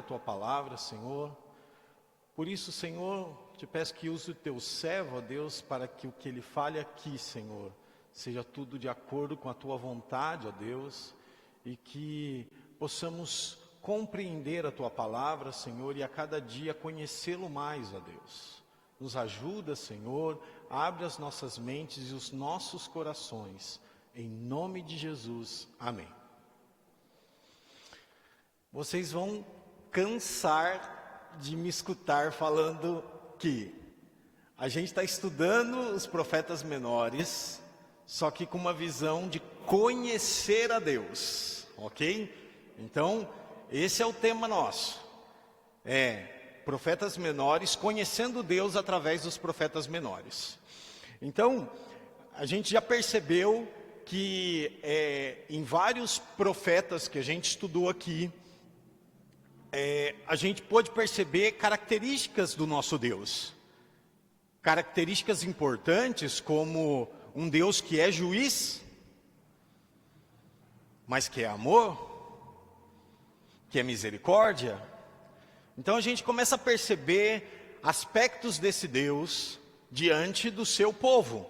tua palavra, Senhor. Por isso, Senhor, te peço que use o teu servo, ó Deus, para que o que ele fale aqui, Senhor, seja tudo de acordo com a tua vontade, ó Deus, e que possamos compreender a tua palavra, Senhor, e a cada dia conhecê-lo mais, ó Deus. Nos ajuda, Senhor, abre as nossas mentes e os nossos corações, em nome de Jesus, amém. Vocês vão cansar de me escutar falando que a gente está estudando os profetas menores, só que com uma visão de conhecer a Deus, ok? Então, esse é o tema nosso, profetas menores, conhecendo Deus através dos profetas menores. Então, a gente já percebeu que em vários profetas que a gente estudou aqui, a gente pôde perceber características do nosso Deus. Características importantes como um Deus que é juiz, mas que é amor, que é misericórdia. Então a gente começa a perceber aspectos desse Deus diante do seu povo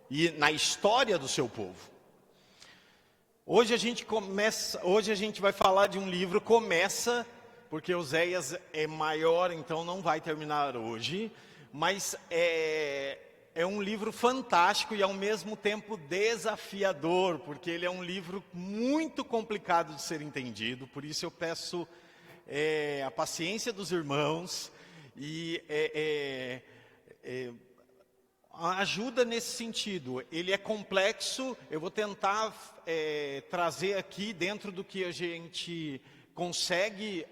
e na história do seu povo. Hoje a gente vai falar de um livro, porque Oséias é maior, então não vai terminar hoje, mas é um livro fantástico e ao mesmo tempo desafiador, porque ele é um livro muito complicado de ser entendido, por isso eu peço a paciência dos irmãos e a ajuda nesse sentido. Ele é complexo, eu vou tentar trazer aqui dentro do que a gente consegue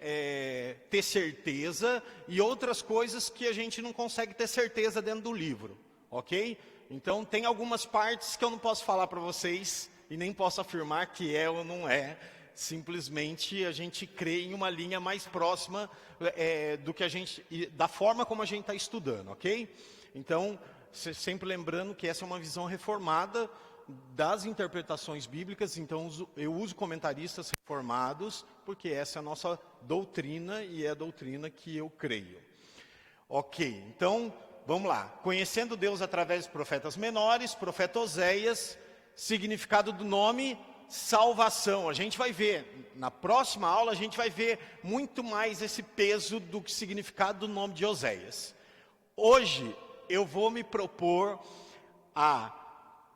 ter certeza e outras coisas que a gente não consegue ter certeza dentro do livro, ok? Então tem algumas partes que eu não posso falar para vocês e nem posso afirmar que é ou não é. Simplesmente a gente crê em uma linha mais próxima do que da forma como a gente está estudando, ok? Então, sempre lembrando que essa é uma visão reformada das interpretações bíblicas, então eu uso comentaristas reformados, porque essa é a nossa doutrina e é a doutrina que eu creio. Ok, então vamos lá. Conhecendo Deus através dos profetas menores, profeta Oséias, significado do nome, salvação. A gente vai ver, na próxima aula a gente vai ver muito mais esse peso do significado do nome de Oséias. Hoje eu vou me propor a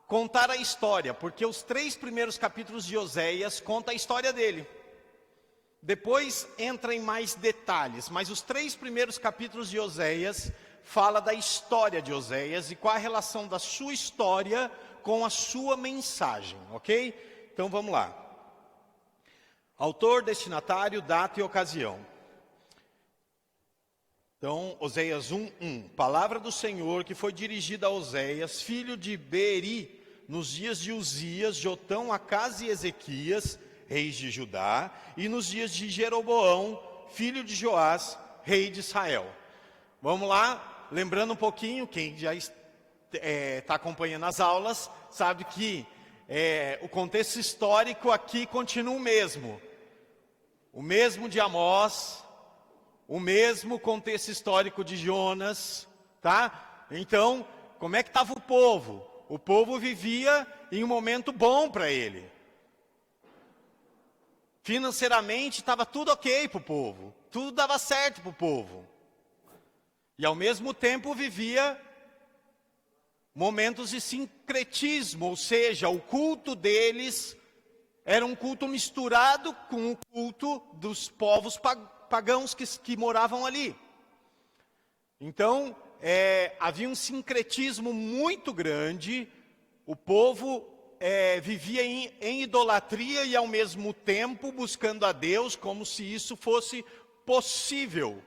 contar a história, porque os 3 primeiros capítulos de Oséias contam a história dele. Depois entra em mais detalhes, mas os 3 primeiros capítulos de Oséias fala da história de Oséias e qual a relação da sua história com a sua mensagem, ok? Então vamos lá. Autor, destinatário, data e ocasião. Então, Oséias 1:1. Palavra do Senhor que foi dirigida a Oséias, filho de Beeri, nos dias de Uzias, Jotão, Acás e Ezequias, reis de Judá, e nos dias de Jeroboão, filho de Joás, rei de Israel. Vamos lá, lembrando um pouquinho, quem já está acompanhando as aulas, sabe que o contexto histórico aqui continua o mesmo. O mesmo de Amós, o mesmo contexto histórico de Jonas, tá? Então, como é que estava o povo? O povo vivia em um momento bom para ele. Financeiramente estava tudo ok para o povo. Tudo dava certo para o povo. E ao mesmo tempo vivia momentos de sincretismo, ou seja, o culto deles era um culto misturado com o culto dos povos pagãos que moravam ali. Então, havia um sincretismo muito grande, o povo vivia em idolatria e ao mesmo tempo buscando a Deus como se isso fosse possível.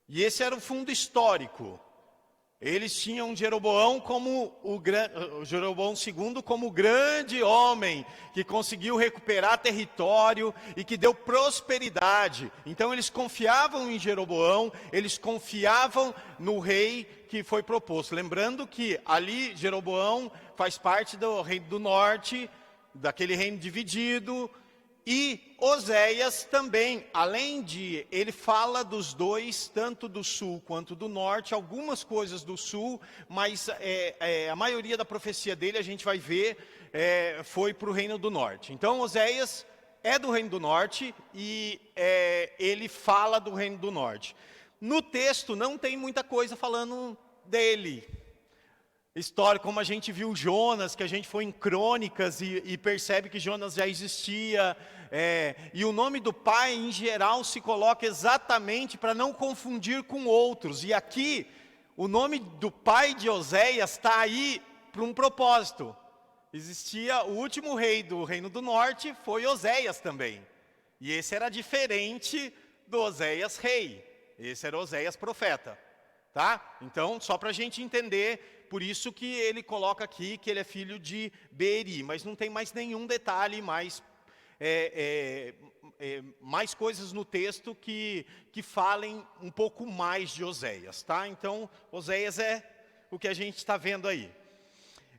E esse era o fundo histórico. Eles tinham Jeroboão Jeroboão II como o grande homem que conseguiu recuperar território e que deu prosperidade. Então eles confiavam em Jeroboão, eles confiavam no rei que foi proposto. Lembrando que ali Jeroboão faz parte do reino do norte, daquele reino dividido, E Oséias também, além de, ele fala dos dois, tanto do sul quanto do norte, algumas coisas do sul, mas a maioria da profecia dele, a gente vai ver, foi para o reino do norte. Então Oséias é do reino do norte e ele fala do reino do norte. No texto não tem muita coisa falando dele. História, como a gente viu Jonas, que a gente foi em Crônicas e percebe que Jonas já existia, e o nome do pai em geral se coloca exatamente para não confundir com outros, e aqui o nome do pai de Oséias está aí para um propósito. Existia o último rei do reino do norte, foi Oséias também, e esse era diferente do Oséias rei, esse era Oséias profeta, tá? Então só para a gente entender. Por isso que ele coloca aqui que ele é filho de Beeri, mas não tem mais nenhum detalhe, mais coisas no texto que falem um pouco mais de Oséias, tá? Então, Oséias é o que a gente está vendo aí.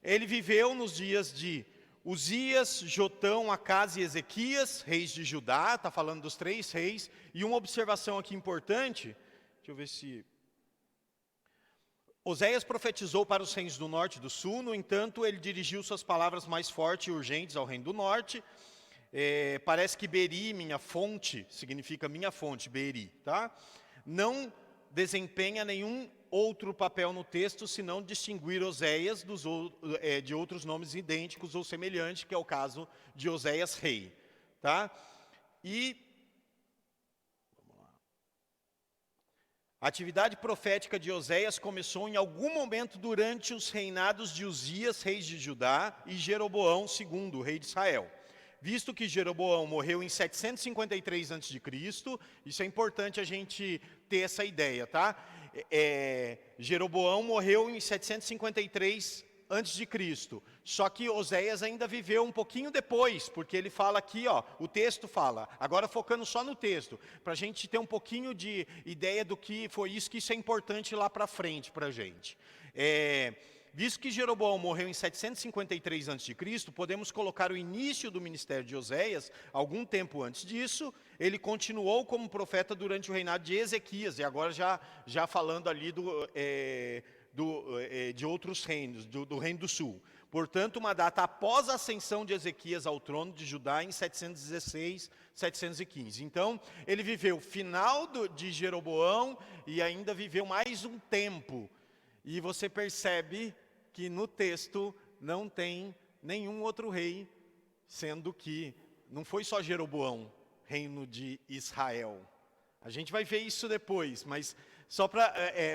Ele viveu nos dias de Uzias, Jotão, Acás e Ezequias, reis de Judá, está falando dos 3 reis. E uma observação aqui importante, deixa eu ver se... Oséias profetizou para os reinos do norte e do sul, no entanto, ele dirigiu suas palavras mais fortes e urgentes ao reino do norte. Parece que Beeri, minha fonte, significa minha fonte, Beeri, tá? Não desempenha nenhum outro papel no texto, senão distinguir Oséias de outros nomes idênticos ou semelhantes, que é o caso de Oséias rei, tá? A atividade profética de Oséias começou em algum momento durante os reinados de Uzias, rei de Judá, e Jeroboão II, rei de Israel. Visto que Jeroboão morreu em 753 a.C., isso é importante a gente ter essa ideia, tá? Jeroboão morreu em 753 a.C., só que Oséias ainda viveu um pouquinho depois, porque ele fala aqui, ó, o texto fala, agora focando só no texto, para a gente ter um pouquinho de ideia do que foi isso, que isso é importante lá para frente para a gente. Visto que Jeroboão morreu em 753 a.C., podemos colocar o início do ministério de Oséias, algum tempo antes disso. Ele continuou como profeta durante o reinado de Ezequias, e agora já falando ali de outros reinos, do reino do sul. Portanto, uma data após a ascensão de Ezequias ao trono de Judá em 716, 715. Então, ele viveu o final de Jeroboão e ainda viveu mais um tempo. E você percebe que no texto não tem nenhum outro rei, sendo que não foi só Jeroboão, reino de Israel. A gente vai ver isso depois, mas só para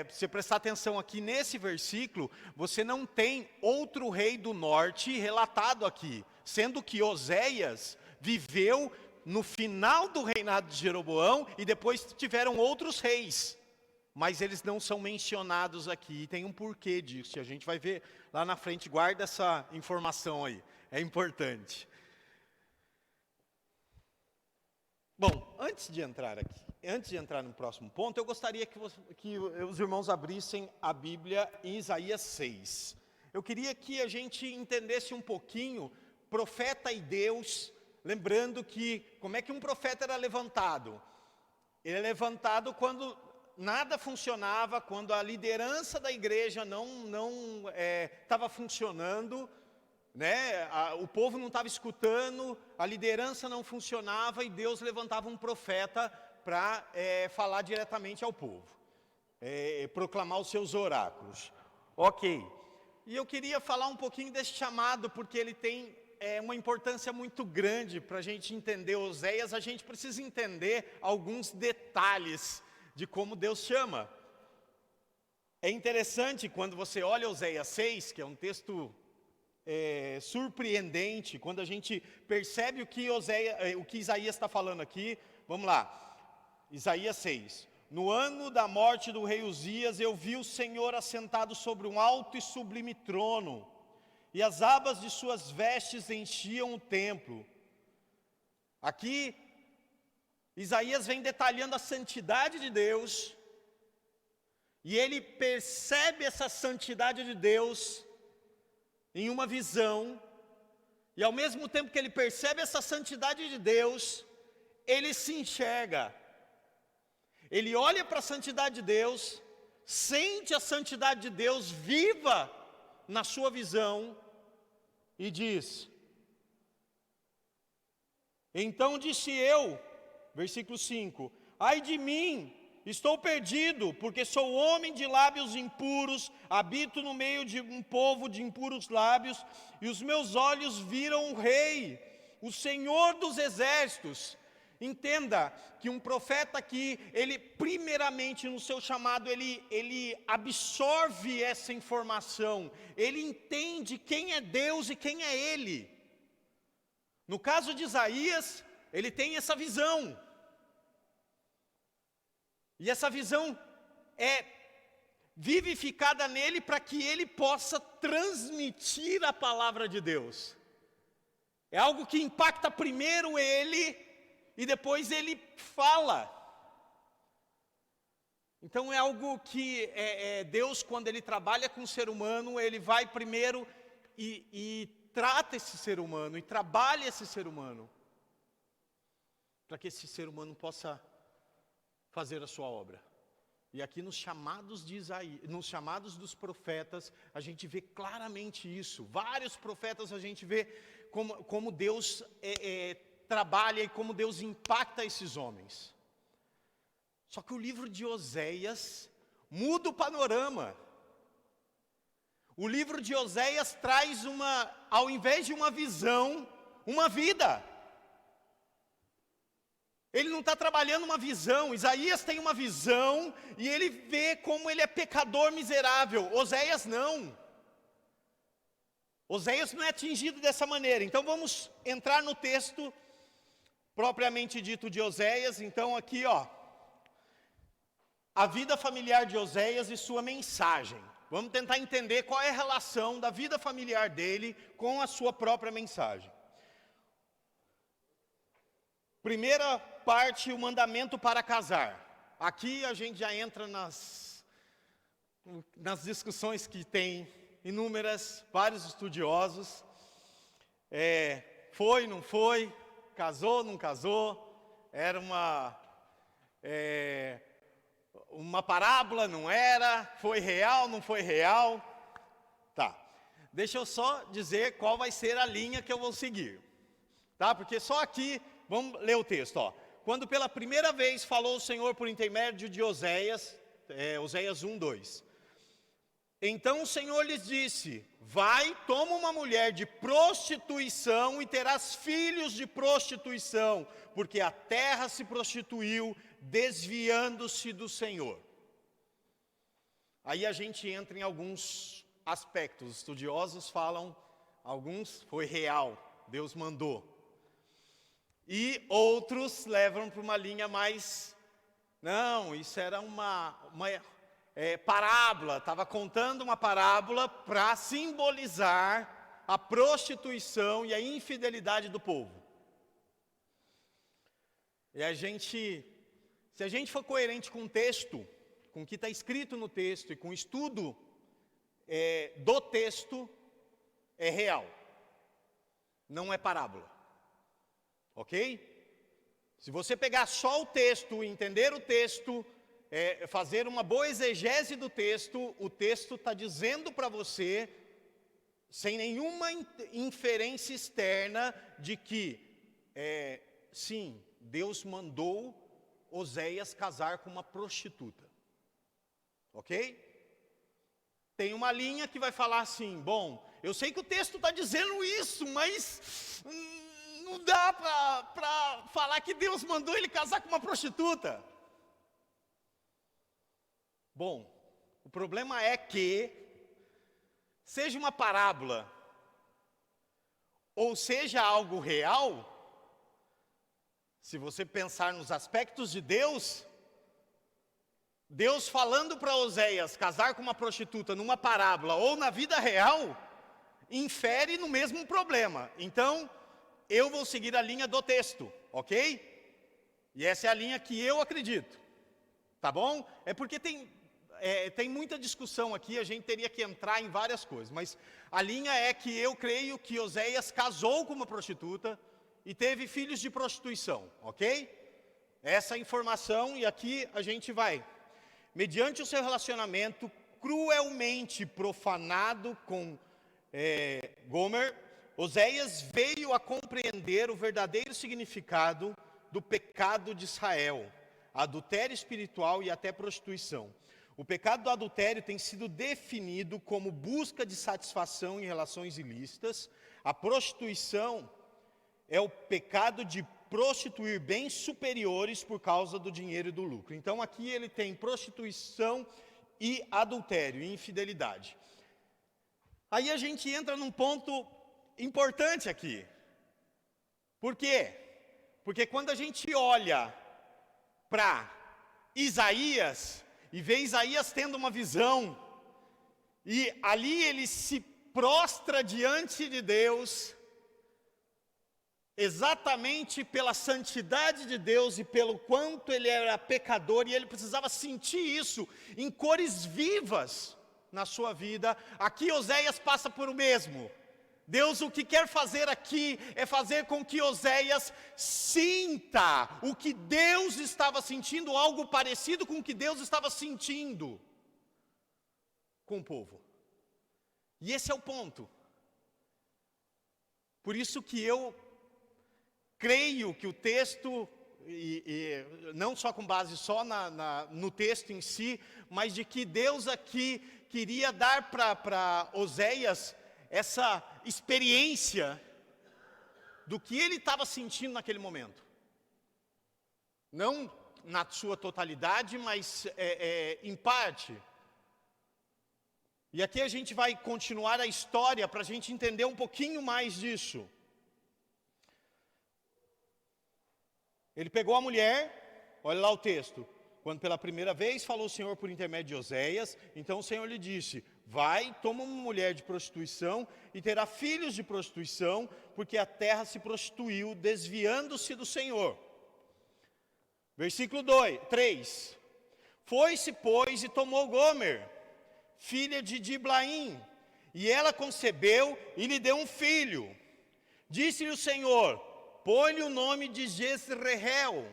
você prestar atenção aqui nesse versículo, você não tem outro rei do norte relatado aqui, sendo que Oséias viveu no final do reinado de Jeroboão e depois tiveram outros reis, mas eles não são mencionados aqui, e tem um porquê disso, e a gente vai ver lá na frente. Guarda essa informação aí, é importante. Bom, antes de entrar no próximo ponto, eu gostaria que os irmãos abrissem a Bíblia em Isaías 6. Eu queria que a gente entendesse um pouquinho, profeta e Deus, lembrando que, como é que um profeta era levantado? Ele é levantado quando nada funcionava, quando a liderança da igreja não estava funcionando, né? O povo não estava escutando, a liderança não funcionava e Deus levantava um profeta para falar diretamente ao povo, proclamar os seus oráculos. Ok, e eu queria falar um pouquinho desse chamado, porque ele tem uma importância muito grande para a gente entender Oséias. A gente precisa entender alguns detalhes de como Deus chama. É interessante quando você olha Oséias 6, que é um texto surpreendente, quando a gente percebe o que Isaías está falando aqui. Vamos lá, Isaías 6. No ano da morte do rei Uzias, eu vi o Senhor assentado sobre um alto e sublime trono, e as abas de suas vestes enchiam o templo. Aqui, Isaías vem detalhando a santidade de Deus, e ele percebe essa santidade de Deus em uma visão, E ao mesmo tempo que ele percebe essa santidade de Deus, ele se enxerga. Ele olha para a santidade de Deus, sente a santidade de Deus viva na sua visão e diz: então disse eu, versículo 5, ai de mim, estou perdido, porque sou homem de lábios impuros, habito no meio de um povo de impuros lábios, e os meus olhos viram o Rei, o Senhor dos exércitos. Entenda que um profeta aqui, ele primeiramente no seu chamado, ele absorve essa informação, ele entende quem é Deus e quem é ele. No caso de Isaías, ele tem essa visão. E essa visão é vivificada nele para que ele possa transmitir a palavra de Deus. É algo que impacta primeiro ele e depois ele fala. Então é algo que Deus, quando ele trabalha com o ser humano, ele vai primeiro e trata esse ser humano e trabalha esse ser humano, para que esse ser humano possa fazer a sua obra. E aqui nos chamados de Isaías, nos chamados dos profetas, a gente vê claramente isso. Vários profetas a gente vê como Deus trabalha e como Deus impacta esses homens. Só que o livro de Oséias muda o panorama. O livro de Oséias traz ao invés de uma visão, uma vida. Ele não está trabalhando uma visão. Isaías tem uma visão e ele vê como ele é pecador miserável. Oséias não. Oséias não é atingido dessa maneira. Então vamos entrar no texto propriamente dito de Oséias. Então aqui, a vida familiar de Oséias e sua mensagem. Vamos tentar entender qual é a relação da vida familiar dele com a sua própria mensagem. Primeira parte, o mandamento para casar. Aqui a gente já entra nas discussões que tem inúmeras, vários estudiosos. Foi, não foi, casou, não casou, era uma parábola, não era, foi real, não foi real. Tá, deixa eu só dizer qual vai ser a linha que eu vou seguir. Tá, porque só aqui, vamos ler o texto, Quando pela primeira vez falou o Senhor por intermédio de Oséias, Oséias 1, 2. Então o Senhor lhes disse: vai, toma uma mulher de prostituição e terás filhos de prostituição, porque a terra se prostituiu, desviando-se do Senhor. Aí a gente entra em alguns aspectos. Estudiosos falam, alguns foi real, Deus mandou. E outros levam para uma linha mais, não, isso era uma parábola, estava contando uma parábola para simbolizar a prostituição e a infidelidade do povo. E se a gente for coerente com o texto, com o que está escrito no texto e com o estudo do texto, é real, não é parábola. Ok? Se você pegar só o texto, entender o texto, fazer uma boa exegese do texto, o texto está dizendo para você, sem nenhuma inferência externa, de que, sim, Deus mandou Oséias casar com uma prostituta. Ok? Tem uma linha que vai falar assim, bom, eu sei que o texto está dizendo isso, mas não dá para falar que Deus mandou ele casar com uma prostituta. Bom, o problema é que, seja uma parábola, ou seja algo real, se você pensar nos aspectos de Deus, Deus falando para Oséias casar com uma prostituta numa parábola ou na vida real, infere no mesmo problema. Então, eu vou seguir a linha do texto, ok? E essa é a linha que eu acredito, tá bom? É porque tem tem muita discussão aqui, a gente teria que entrar em várias coisas, mas a linha é que eu creio que Oséias casou com uma prostituta e teve filhos de prostituição, ok? Essa informação, e aqui a gente vai. Mediante o seu relacionamento cruelmente profanado com Gomer, Oséias veio a compreender o verdadeiro significado do pecado de Israel, adultério espiritual e até prostituição. O pecado do adultério tem sido definido como busca de satisfação em relações ilícitas. A prostituição é o pecado de prostituir bens superiores por causa do dinheiro e do lucro. Então aqui ele tem prostituição e adultério, e infidelidade. Aí a gente entra num ponto importante aqui. Por quê? Porque quando a gente olha para Isaías e vê Isaías tendo uma visão, e ali ele se prostra diante de Deus, exatamente pela santidade de Deus e pelo quanto ele era pecador, e ele precisava sentir isso em cores vivas na sua vida. Aqui Oséias passa por o mesmo. Deus o que quer fazer aqui é fazer com que Oséias sinta o que Deus estava sentindo, algo parecido com o que Deus estava sentindo com o povo. E esse é o ponto. Por isso que eu creio que o texto, e não só com base só no texto em si, mas de que Deus aqui queria dar para Oséias essa experiência do que ele estava sentindo naquele momento. Não na sua totalidade, mas em parte. E aqui a gente vai continuar a história para a gente entender um pouquinho mais disso. Ele pegou a mulher, olha lá o texto. Quando pela primeira vez falou o Senhor por intermédio de Oséias, então o Senhor lhe disse: vai, toma uma mulher de prostituição e terá filhos de prostituição, porque a terra se prostituiu, desviando-se do Senhor. Versículo 3. Foi-se, pois, e tomou Gomer, filha de Diblaim, e ela concebeu e lhe deu um filho. Disse-lhe o Senhor: põe-lhe o nome de Jezreel,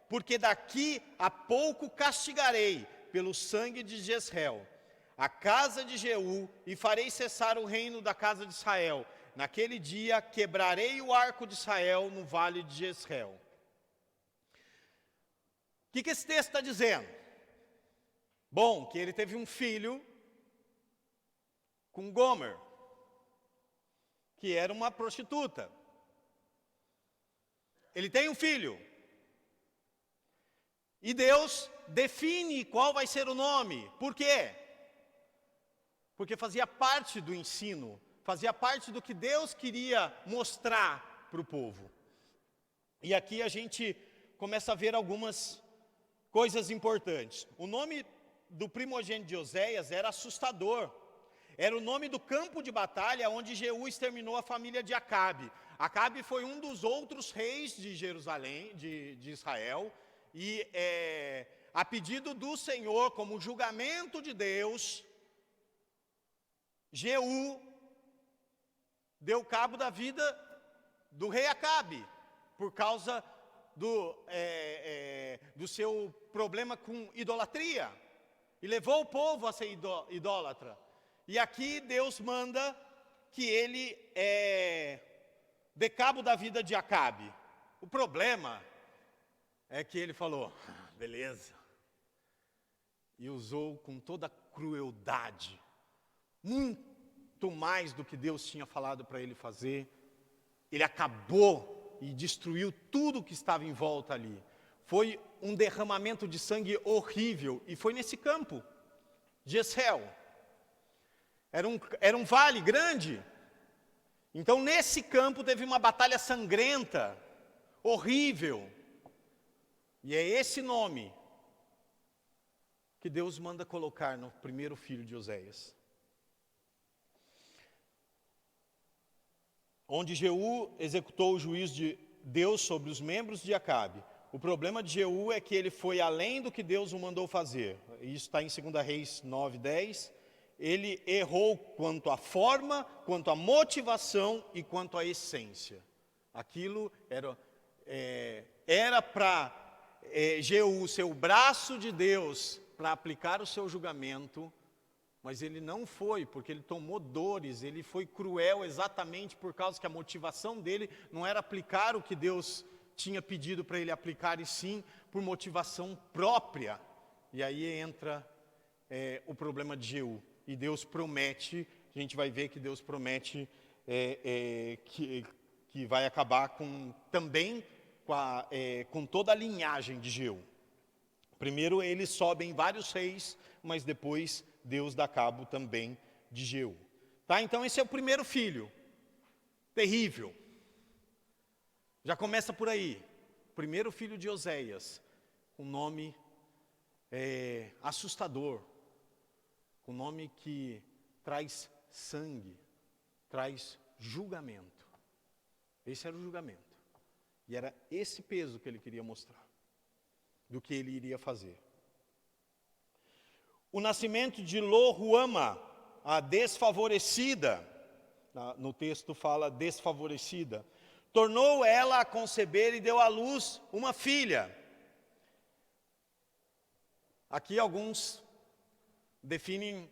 porque daqui a pouco castigarei pelo sangue de Jezreel a casa de Jeú, e farei cessar o reino da casa de Israel. Naquele dia quebrarei o arco de Israel no vale de Jezreel. O que esse texto está dizendo? Bom, que ele teve um filho com Gomer, que era uma prostituta. Ele tem um filho. E Deus define qual vai ser o nome. Por quê? Porque fazia parte do ensino, fazia parte do que Deus queria mostrar para o povo. E aqui a gente começa a ver algumas coisas importantes. O nome do primogênito de Oséias era assustador. Era o nome do campo de batalha onde Jeú exterminou a família de Acabe. Acabe foi um dos outros reis de Jerusalém, de Israel. E a pedido do Senhor, como julgamento de Deus, Jeú deu cabo da vida do rei Acabe, por causa do seu problema com idolatria, e levou o povo a ser idólatra. E aqui Deus manda que ele dê cabo da vida de Acabe. O problema é que ele falou: beleza, e usou com toda crueldade, muito mais do que Deus tinha falado para ele fazer. Ele acabou e destruiu tudo que estava em volta ali. Foi um derramamento de sangue horrível, e foi nesse campo, Jezreel. Era um vale grande. Então nesse campo teve uma batalha sangrenta, horrível. E é esse nome que Deus manda colocar no primeiro filho de Oséias. Onde Jeú executou o juízo de Deus sobre os membros de Acabe, O problema de Jeú é que ele foi além do que Deus o mandou fazer. Isso está em 2 Reis 9:10. Ele errou quanto à forma, quanto à motivação e quanto à essência. Aquilo era para Jeú ser o braço de Deus para aplicar o seu julgamento, mas ele não foi, porque ele tomou dores, ele foi cruel exatamente por causa que a motivação dele não era aplicar o que Deus tinha pedido para ele aplicar, e sim por motivação própria. E aí entra o problema de Jeú. E Deus promete, a gente vai ver que Deus promete que vai acabar também com toda a linhagem de Jeú. Primeiro eles sobem vários reis, mas depois Deus dá cabo também de Jeú. Tá? Então esse é o primeiro filho, terrível. Já começa por aí. Primeiro filho de Oséias, um nome assustador, um nome que traz sangue, traz julgamento. Esse era o julgamento. E era esse peso que ele queria mostrar, do que ele iria fazer. O nascimento de Lo-Ruama, a desfavorecida, no texto fala desfavorecida, tornou ela a conceber e deu à luz uma filha. Aqui alguns definem,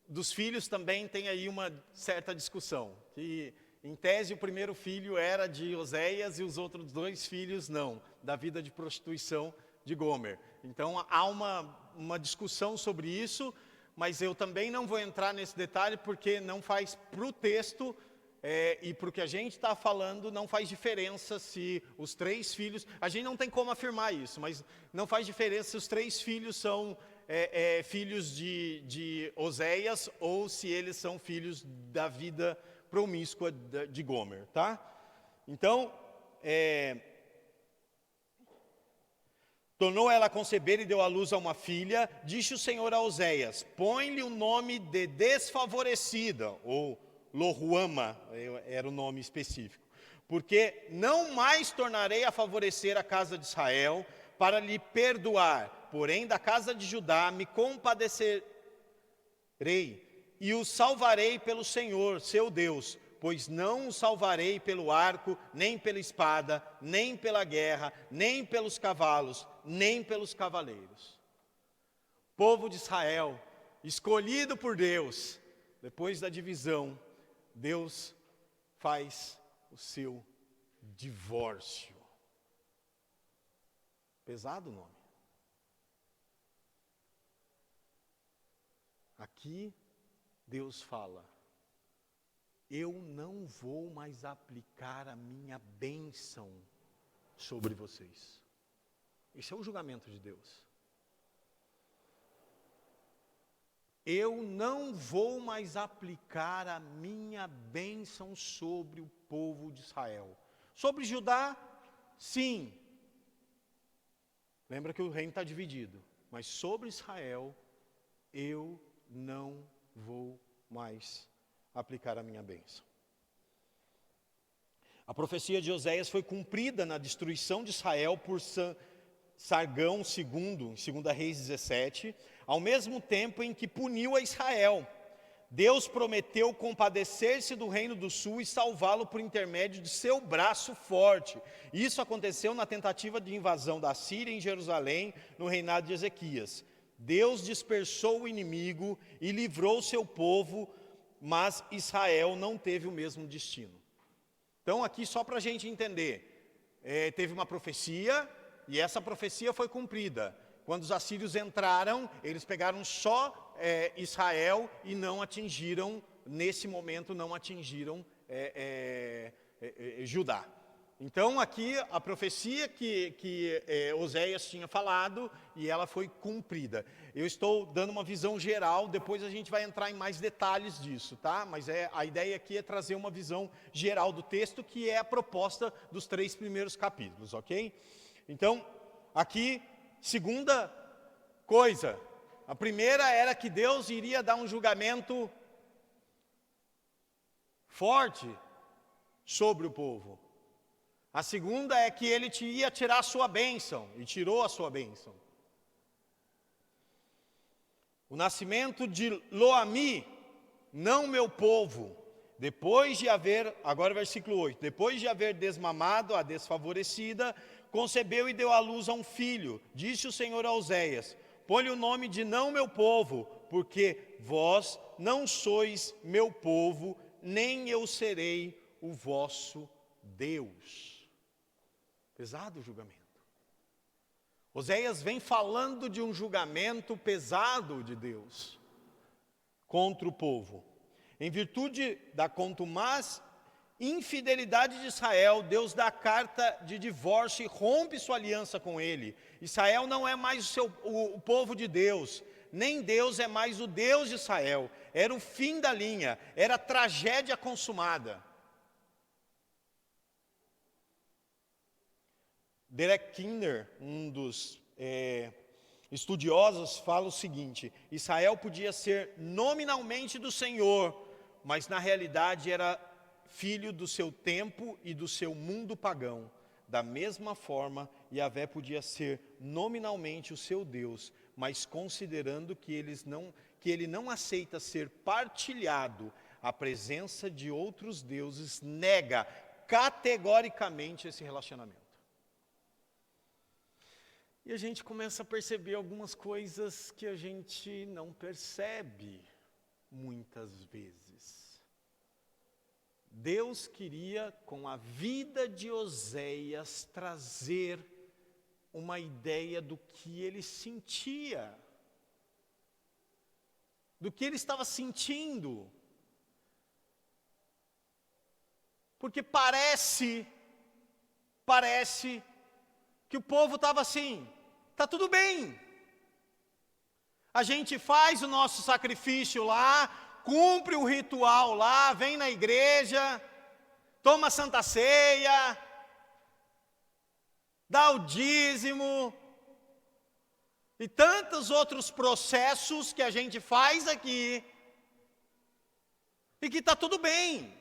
dos filhos também tem aí uma certa discussão, que em tese o primeiro filho era de Oséias e os outros 2 filhos não, da vida de prostituição de Gomer. Então há uma discussão sobre isso, mas eu também não vou entrar nesse detalhe porque não faz para o texto e para o que a gente está falando não faz diferença se os 3 filhos, a gente não tem como afirmar isso, mas não faz diferença se os 3 filhos são filhos de Oséias ou se eles são filhos da vida promíscua de Gomer, tá? Então, tornou ela a conceber e deu à luz a uma filha. Disse o Senhor a Oséias: põe-lhe o nome de desfavorecida, ou Lo-Ruama, era o nome específico, porque não mais tornarei a favorecer a casa de Israel para lhe perdoar, porém da casa de Judá me compadecerei e o salvarei pelo Senhor, seu Deus, pois não o salvarei pelo arco, nem pela espada, nem pela guerra, nem pelos cavalos, nem pelos cavaleiros. Povo de Israel, escolhido por Deus, depois da divisão, Deus faz o seu divórcio. Pesado o nome. Aqui Deus fala: eu não vou mais aplicar a minha bênção sobre vocês. Esse é o julgamento de Deus. Eu não vou mais aplicar a minha bênção sobre o povo de Israel. Sobre Judá, sim. Lembra que o reino está dividido. Mas sobre Israel, eu não vou mais aplicar a minha bênção. A profecia de Oséias foi cumprida na destruição de Israel por Sargão II, em 2 Reis 17, ao mesmo tempo em que puniu a Israel. Deus prometeu compadecer-se do reino do sul e salvá-lo por intermédio de seu braço forte. Isso aconteceu na tentativa de invasão da Síria em Jerusalém, no reinado de Ezequias. Deus dispersou o inimigo e livrou seu povo, mas Israel não teve o mesmo destino. Então aqui só para a gente entender, teve uma profecia e essa profecia foi cumprida. Quando os assírios entraram, eles pegaram só Israel e não atingiram, nesse momento não atingiram Judá. Então aqui a profecia que Oséias tinha falado e ela foi cumprida. Eu estou dando uma visão geral, depois a gente vai entrar em mais detalhes disso, tá? Mas a ideia aqui é trazer uma visão geral do texto, que é a proposta dos 3 primeiros capítulos, ok? Então, aqui, segunda coisa, a primeira era que Deus iria dar um julgamento forte sobre o povo. A segunda é que ele ia tirar a sua bênção, e tirou a sua bênção. O nascimento de Lo-Ammi, não meu povo, depois de haver, agora versículo 8, depois de haver desmamado a desfavorecida, concebeu e deu à luz a um filho. Disse o Senhor a Oséias: põe-lhe o nome de não meu povo, porque vós não sois meu povo, nem eu serei o vosso Deus. Pesado o julgamento. Oséias vem falando de um julgamento pesado de Deus contra o povo. Em virtude da contumaz infidelidade de Israel, Deus dá carta de divórcio e rompe sua aliança com ele. Israel não é mais o povo de Deus, nem Deus é mais o Deus de Israel. Era o fim da linha, era a tragédia consumada. Derek Kidner, um dos estudiosos, fala o seguinte: Israel podia ser nominalmente do Senhor, mas na realidade era filho do seu tempo e do seu mundo pagão. Da mesma forma, Yahvé podia ser nominalmente o seu Deus, mas considerando que ele não aceita ser partilhado, a presença de outros deuses nega categoricamente esse relacionamento. E a gente começa a perceber algumas coisas que a gente não percebe muitas vezes. Deus queria, com a vida de Oséias, trazer uma ideia do que ele sentia, do que ele estava sentindo. Porque parece que o povo estava assim: está tudo bem, a gente faz o nosso sacrifício lá, cumpre o ritual lá, vem na igreja, toma a santa ceia, dá o dízimo, e tantos outros processos que a gente faz aqui, e que está tudo bem.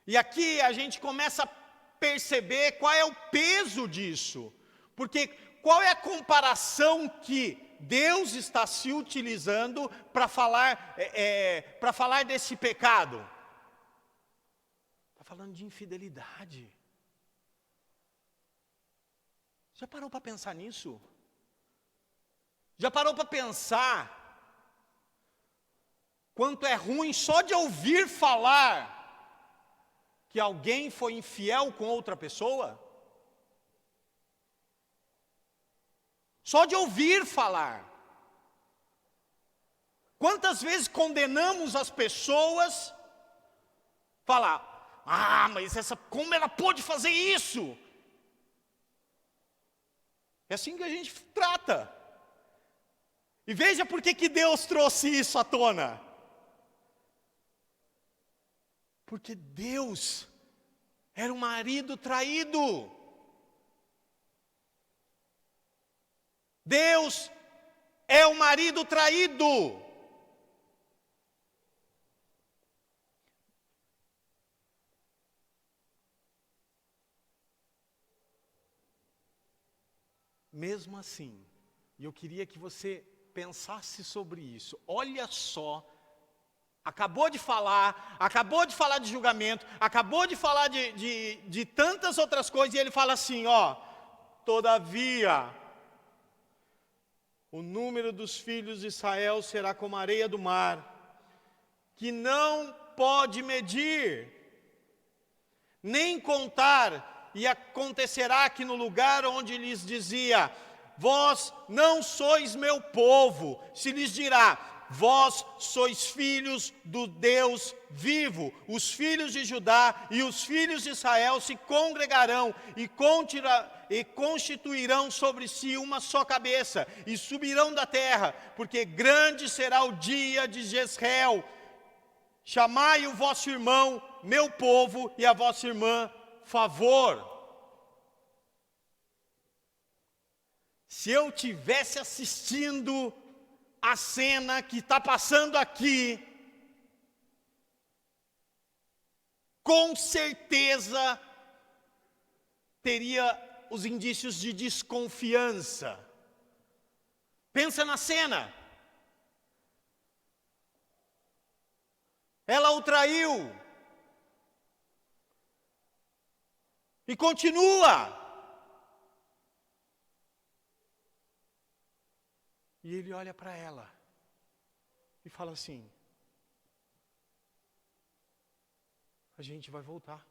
E aqui a gente começa a perceber qual é o peso disso, porque qual é a comparação que Deus está se utilizando para falar desse pecado? Está falando de infidelidade. Já parou para pensar nisso? Já parou para pensar quanto é ruim só de ouvir falar que alguém foi infiel com outra pessoa? Só de ouvir falar. Quantas vezes condenamos as pessoas, falar: mas como ela pôde fazer isso? É assim que a gente trata. E veja por que Deus trouxe isso à tona. Porque Deus era um marido traído. Deus é um marido traído. Mesmo assim, e eu queria que você pensasse sobre isso. Olha só. Acabou de falar de julgamento, acabou de falar de tantas outras coisas, e ele fala assim, todavia, o número dos filhos de Israel será como a areia do mar, que não pode medir, nem contar, e acontecerá que no lugar onde lhes dizia: vós não sois meu povo, se lhes dirá: vós sois filhos do Deus vivo. Os filhos de Judá e os filhos de Israel se congregarão e constituirão sobre si uma só cabeça, e subirão da terra, porque grande será o dia de Jezreel. Chamai o vosso irmão, meu povo, e a vossa irmã, favor. Se eu tivesse assistindo a cena que está passando aqui, com certeza teria os indícios de desconfiança. Pensa na cena. Ela o traiu. E continua. E ele olha para ela e fala assim: a gente vai voltar.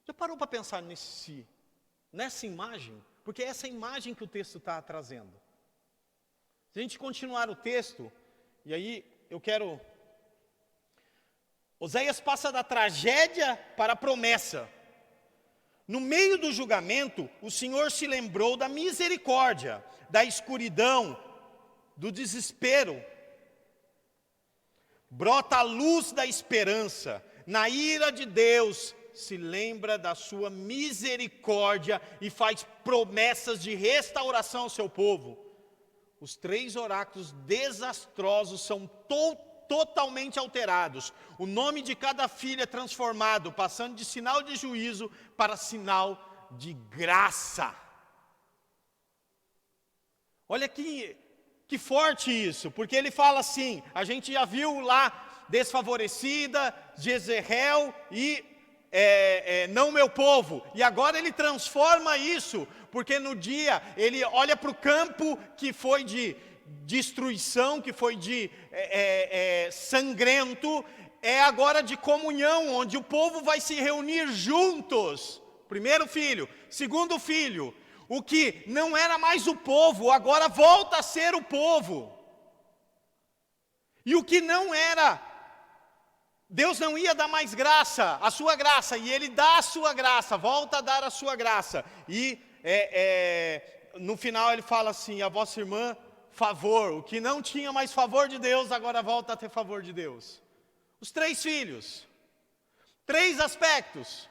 Já parou para pensar nessa imagem? Porque é essa imagem que o texto está trazendo. Se a gente continuar o texto, e aí eu quero... Oséias passa da tragédia para a promessa. No meio do julgamento, o Senhor se lembrou da misericórdia, da escuridão, do desespero. Brota a luz da esperança. Na ira de Deus, se lembra da sua misericórdia e faz promessas de restauração ao seu povo. Os 3 oráculos desastrosos são totalmente alterados. O nome de cada filho é transformado, passando de sinal de juízo para sinal de graça. Olha que forte isso, porque ele fala assim, a gente já viu lá, desfavorecida, Jezreel e não meu povo. E agora ele transforma isso, porque no dia ele olha para o campo que foi de destruição, que foi de sangrento, é agora de comunhão, onde o povo vai se reunir juntos. Primeiro filho, segundo filho, o que não era mais o povo, agora volta a ser o povo. E o que não era, Deus não ia dar mais graça, a sua graça, e Ele dá a sua graça, volta a dar a sua graça. E no final ele fala assim, a vossa irmã, favor. O que não tinha mais favor de Deus, agora volta a ter favor de Deus. Os 3 filhos, 3 aspectos.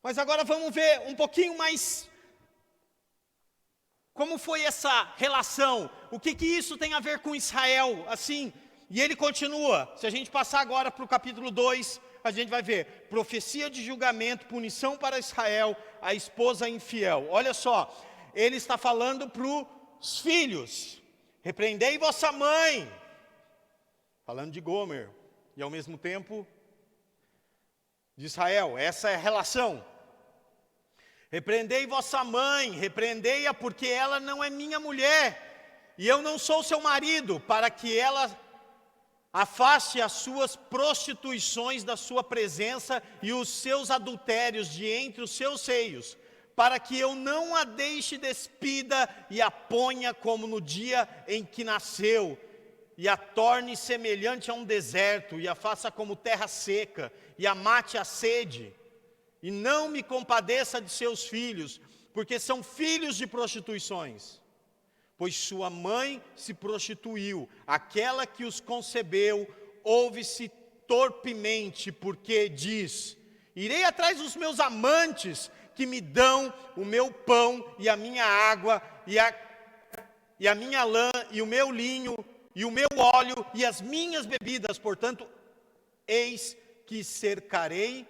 Mas agora vamos ver um pouquinho mais como foi essa relação, o que isso tem a ver com Israel, assim. E ele continua, se a gente passar agora para o capítulo 2, a gente vai ver, profecia de julgamento, punição para Israel, a esposa infiel. Olha só, ele está falando para os filhos, repreendei vossa mãe, falando de Gomer, e ao mesmo tempo de Israel, essa é a relação. Repreendei vossa mãe, repreendei-a porque ela não é minha mulher, e eu não sou seu marido, para que ela afaste as suas prostituições da sua presença e os seus adultérios de entre os seus seios, para que eu não a deixe despida e a ponha como no dia em que nasceu, e a torne semelhante a um deserto, e a faça como terra seca, e a mate a sede, e não me compadeça de seus filhos, porque são filhos de prostituições. Pois sua mãe se prostituiu, aquela que os concebeu, ouve-se torpemente, porque diz, irei atrás dos meus amantes, que me dão o meu pão e a minha água, e a minha lã, e o meu linho, e o meu óleo, e as minhas bebidas. Portanto, eis que cercarei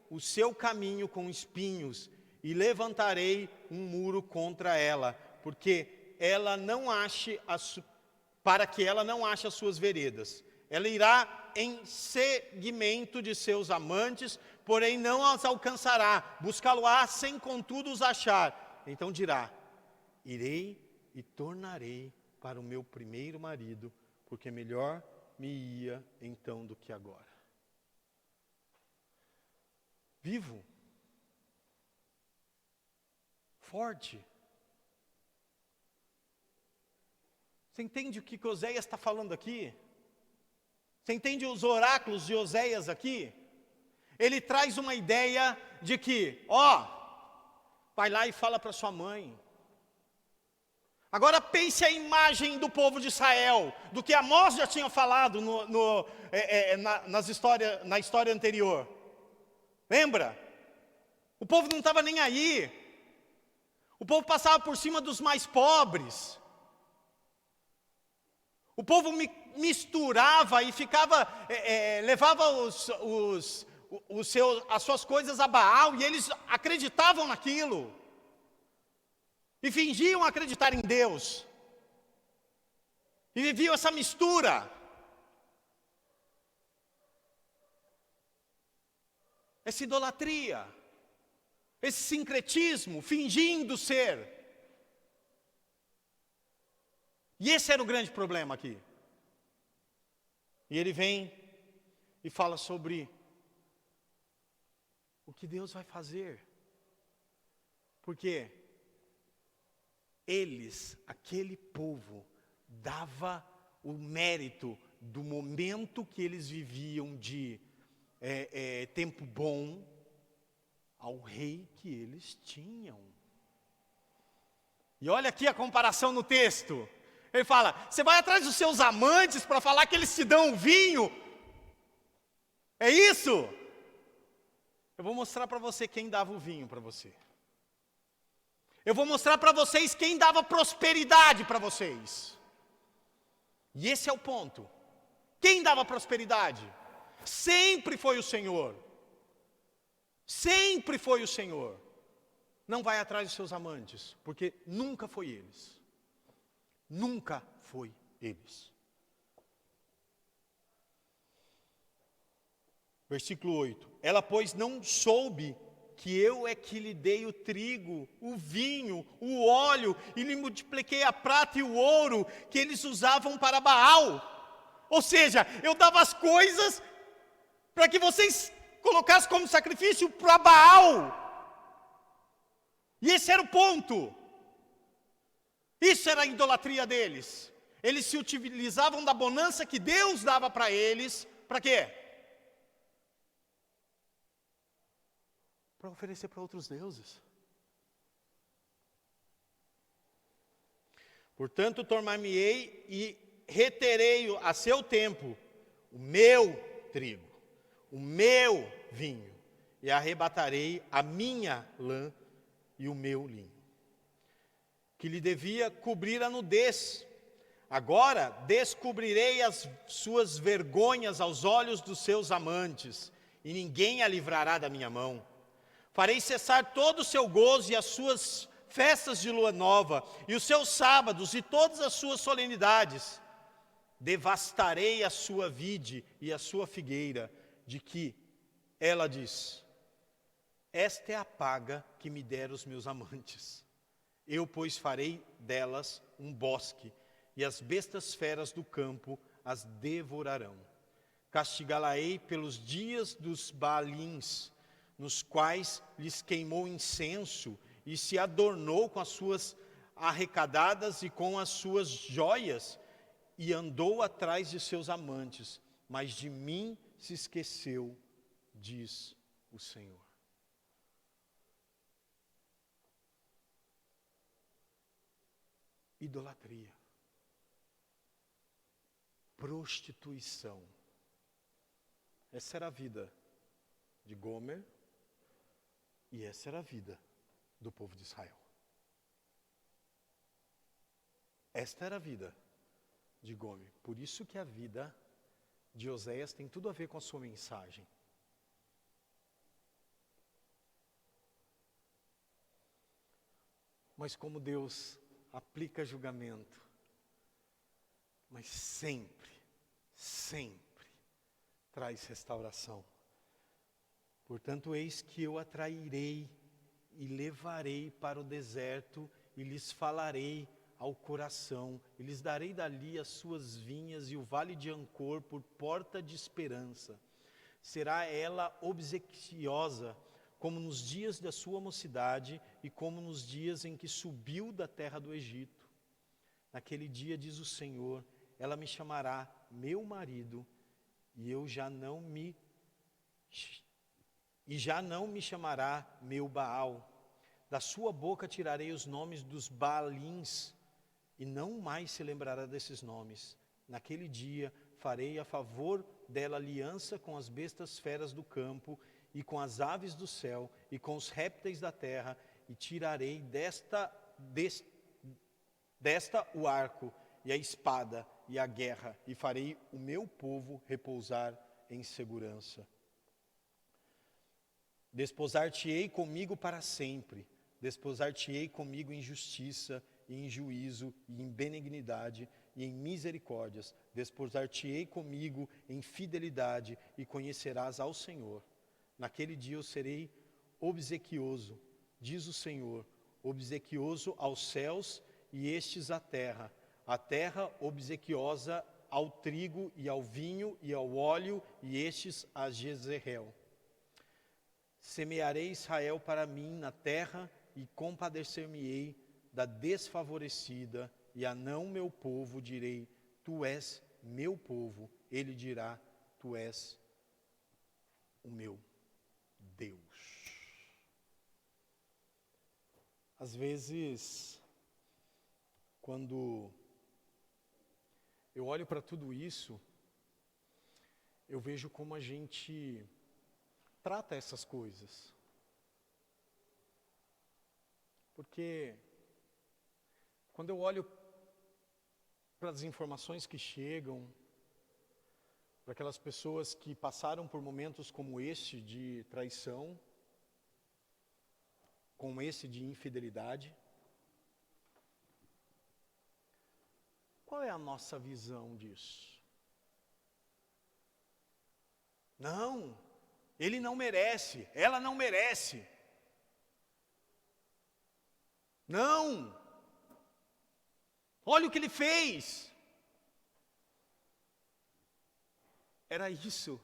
o seu caminho com espinhos, e levantarei um muro contra ela, para que ela não ache as suas veredas. Ela irá em seguimento de seus amantes, porém não as alcançará. Buscá-lo-á sem contudo os achar. Então dirá, irei e tornarei para o meu primeiro marido, porque melhor me ia então do que agora. Vivo. Forte. Você entende o que Oséias está falando aqui? Você entende os oráculos de Oséias aqui? Ele traz uma ideia de que, vai lá e fala para sua mãe. Agora pense a imagem do povo de Israel, do que Amós já tinha falado na história anterior. Lembra? O povo não estava nem aí. O povo passava por cima dos mais pobres. O povo misturava e ficava, levava as suas coisas a Baal, e eles acreditavam naquilo, e fingiam acreditar em Deus, e viviam essa mistura, essa idolatria, esse sincretismo, fingindo ser. E esse era o grande problema aqui. E ele vem e fala sobre o que Deus vai fazer. Porque eles, aquele povo, dava o mérito do momento que eles viviam de tempo bom ao rei que eles tinham. E olha aqui a comparação no texto. Ele fala, você vai atrás dos seus amantes para falar que eles te dão vinho? É isso? Eu vou mostrar para você quem dava o vinho para você. Eu vou mostrar para vocês quem dava prosperidade para vocês. E esse é o ponto. Quem dava prosperidade? Sempre foi o Senhor. Sempre foi o Senhor. Não vai atrás dos seus amantes, porque nunca foi eles. Nunca foi eles. Versículo 8. Ela, pois, não soube que eu é que lhe dei o trigo, o vinho, o óleo, e lhe multipliquei a prata e o ouro que eles usavam para Baal. Ou seja, eu dava as coisas para que vocês colocassem como sacrifício para Baal. E esse era o ponto. Isso era a idolatria deles. Eles se utilizavam da bonança que Deus dava para eles. Para quê? Para oferecer para outros deuses. Portanto, tornar-me-ei e reterei a seu tempo o meu trigo, o meu vinho, e arrebatarei a minha lã e o meu linho, que lhe devia cobrir a nudez. Agora descobrirei as suas vergonhas aos olhos dos seus amantes, e ninguém a livrará da minha mão. Farei cessar todo o seu gozo e as suas festas de lua nova, e os seus sábados e todas as suas solenidades. Devastarei a sua vide e a sua figueira, de que ela diz, esta é a paga que me deram os meus amantes. Eu, pois, farei delas um bosque, e as bestas feras do campo as devorarão. Castigá-la-ei pelos dias dos Baalins, nos quais lhes queimou incenso, e se adornou com as suas arrecadadas e com as suas joias, e andou atrás de seus amantes, mas de mim se esqueceu, diz o Senhor. Idolatria, prostituição. Essa era a vida de Gomer, e essa era a vida do povo de Israel. Esta era a vida de Gomer. Por isso que a vida de Oséias tem tudo a ver com a sua mensagem. Mas como Deus aplica julgamento, mas sempre, sempre traz restauração. Portanto, eis que eu atrairei e levarei para o deserto e lhes falarei ao coração, e lhes darei dali as suas vinhas e o vale de Ancor por porta de esperança. Será ela obsequiosa como nos dias da sua mocidade e como nos dias em que subiu da terra do Egito. Naquele dia, diz o Senhor, ela me chamará meu marido, e já não me chamará meu Baal. Da sua boca tirarei os nomes dos Baalins, e não mais se lembrará desses nomes. Naquele dia farei a favor dela aliança com as bestas feras do campo, e com as aves do céu, e com os répteis da terra, e tirarei desta o arco, e a espada e a guerra, e farei o meu povo repousar em segurança. Desposar-te-ei comigo para sempre, desposar-te-ei comigo em justiça, e em juízo, e em benignidade, e em misericórdias. Desposar-te-ei comigo em fidelidade, e conhecerás ao Senhor. Naquele dia eu serei obsequioso, diz o Senhor, obsequioso aos céus e estes à terra. A terra obsequiosa ao trigo e ao vinho e ao óleo, e estes a Jezreel. Semearei Israel para mim na terra, e compadecer-me-ei da desfavorecida, e a não meu povo direi, tu és meu povo. Ele dirá, tu és o meu Deus. Às vezes, quando eu olho para tudo isso, eu vejo como a gente trata essas coisas. Porque quando eu olho para as informações que chegam, para aquelas pessoas que passaram por momentos como este de traição, como esse de infidelidade, qual é a nossa visão disso? Não, ele não merece, ela não merece. Não, olha o que ele fez. Era isso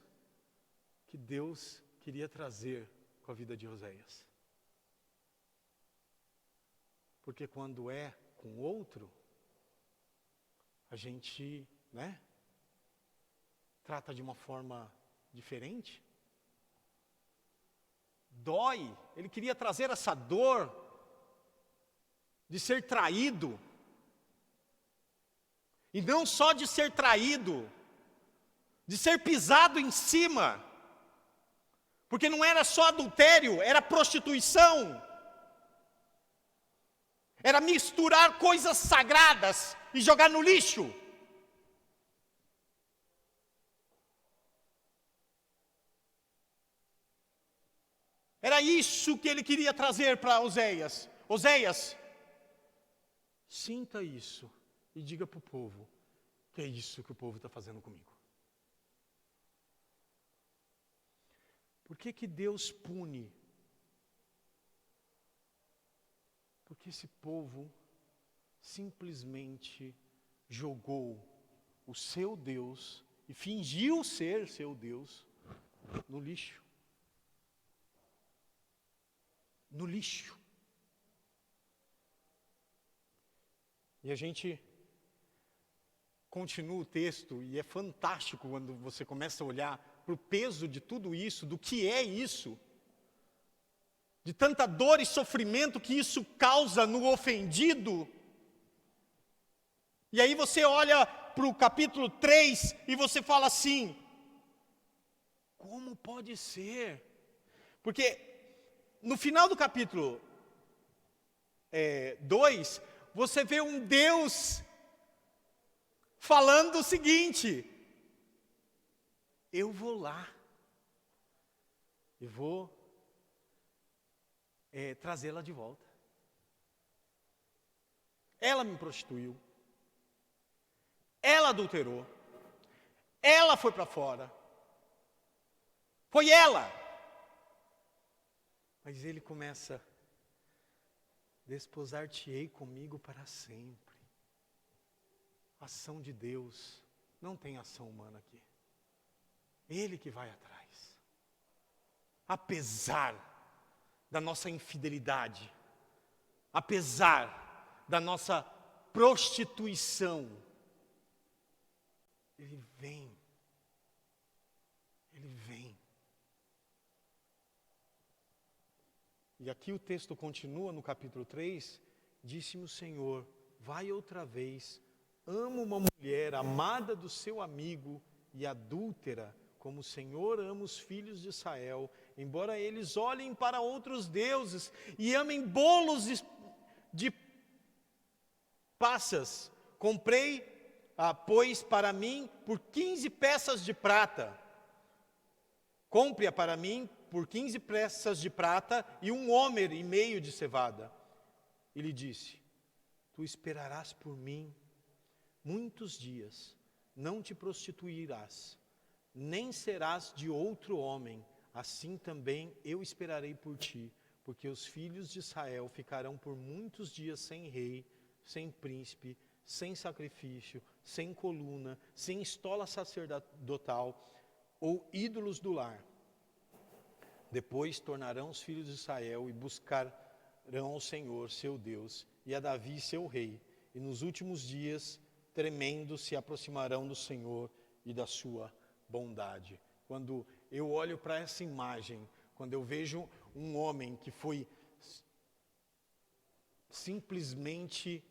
que Deus queria trazer com a vida de Oséias. Porque quando é com outro, a gente, trata de uma forma diferente. Dói, ele queria trazer essa dor de ser traído. E não só de ser traído, de ser pisado em cima. Porque não era só adultério, era prostituição. Era misturar coisas sagradas e jogar no lixo. Era isso que ele queria trazer para Oséias. Oséias, sinta isso e diga para o povo que é isso que o povo está fazendo comigo. Por que Deus pune? Porque esse povo simplesmente jogou o seu Deus e fingiu ser seu Deus no lixo. No lixo. E a gente continua o texto, e é fantástico quando você começa a olhar para o peso de tudo isso, do que é isso, de tanta dor e sofrimento que isso causa no ofendido. E aí você olha para o capítulo 3 e você fala assim, como pode ser? Porque no final do capítulo 2, você vê um Deus falando o seguinte, eu vou lá e vou trazê-la de volta. Ela me prostituiu, ela adulterou, ela foi para fora, foi ela. Mas ele começa, desposar-te-ei comigo para sempre. Ação de Deus, não tem ação humana aqui. Ele que vai atrás. Apesar da nossa infidelidade, apesar da nossa prostituição, Ele vem. Ele vem. E aqui o texto continua no capítulo 3, disse-me o Senhor, vai outra vez, ama uma mulher amada do seu amigo e adúltera, como o Senhor ama os filhos de Israel, embora eles olhem para outros deuses e amem bolos de passas. Comprei pois para mim por 15 peças de prata. Compre-a para mim por 15 peças de prata e 1 homer e meio de cevada. E lhe disse: tu esperarás por mim muitos dias, não te prostituirás, nem serás de outro homem, assim também eu esperarei por ti, porque os filhos de Israel ficarão por muitos dias sem rei, sem príncipe, sem sacrifício, sem coluna, sem estola sacerdotal ou ídolos do lar. Depois tornarão os filhos de Israel e buscarão ao Senhor, seu Deus, e a Davi, seu rei, e nos últimos dias, tremendo, se aproximarão do Senhor e da sua bondade. Quando eu olho para essa imagem, quando eu vejo um homem que foi simplesmente